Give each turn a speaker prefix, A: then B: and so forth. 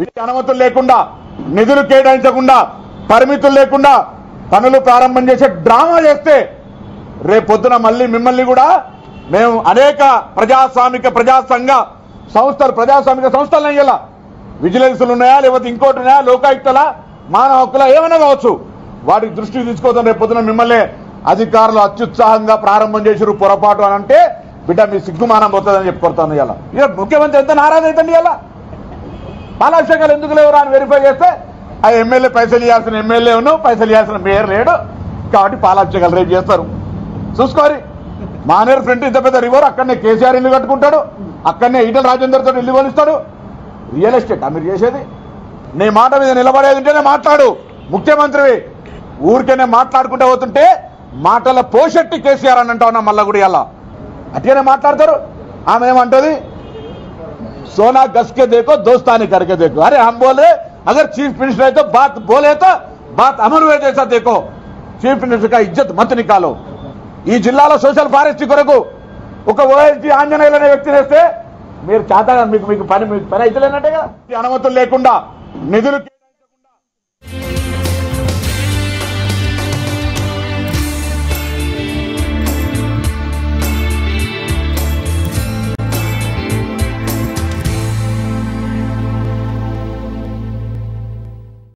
A: వీటి అనుమతులు లేకుండా నిధులు కేటాయించకుండా పరిమితులు లేకుండా పనులు ప్రారంభం చేసే డ్రామా చేస్తే రేపొద్దున మళ్ళీ మిమ్మల్ని కూడా మేము అనేక ప్రజా సంఘ సంస్థలు అయ్యేలా విజిలెన్స్లు ఉన్నాయా లేకపోతే ఇంకోటి ఉన్నాయా లోకాయుక్తల మానవ హక్కుల ఏమైనా కావచ్చు వాటికి దృష్టికి తీసుకోవద్దని రేపొద్దున మిమ్మల్ని అధికారులు అత్యుత్సాహంగా ప్రారంభం చేసిరు పొరపాటు అని అంటే బిడ్డ మీ సిగ్గుమానం పోతుందని చెప్పుకొడతాను ఇలా ఇక ముఖ్యమంత్రి ఎంత నారాజు అవుతుంది ఇలా పాలాభిషేకాలు ఎందుకు లేవురా అని వెరిఫై చేస్తే ఆ ఎమ్మెల్యే పైసలు ఇవ్వాల్సిన ఎమ్మెల్యేను పైసలు ఇవ్వాల్సిన మేయర్ లేడు కాబట్టి పాలాభిషేకాలు రేపు చేస్తారు చూసుకోరి మానేరు ఫ్రంట్ ఇంత పెద్ద రివర్ అక్కడనే కేసీఆర్ ఇల్లు కట్టుకుంటాడు అక్కడనే ఈటల రాజేందర్ తోటి ఇల్లు కొనిస్తాడు రియల్ ఎస్టేట్ మీరు చేసేది నీ మాట మీద నిలబడేది ఉంటేనే మాట్లాడు ముఖ్యమంత్రి ఊరికేనే మాట్లాడుకుంటూ పోతుంటే మాటల పోషెట్టి కేసీఆర్ అని అంటా ఉన్నా మళ్ళా కూడా ఇలా అట్లనే మాట్లాడతారు ఆమె ఏమంటది सोना गस के देखो दोस्तानी करके देखो अरे हम बोले अगर चीफ मिनिस्टर है तो बात बोले तो बात अमर हुए जैसा देखो चीफ मिनिस्टर का इज्जत मत निकालो ఈ జిల్లాలో సోషల్ ఫారెస్ట్రీ కొరకు ఒక ఓఎస్డీ ఆంజనేయులు అనే వ్యక్తి చేస్తే మీరు చేత మీకు పని అయితే లేనట్టే కదా అనుమతులు లేకుండా నిధులు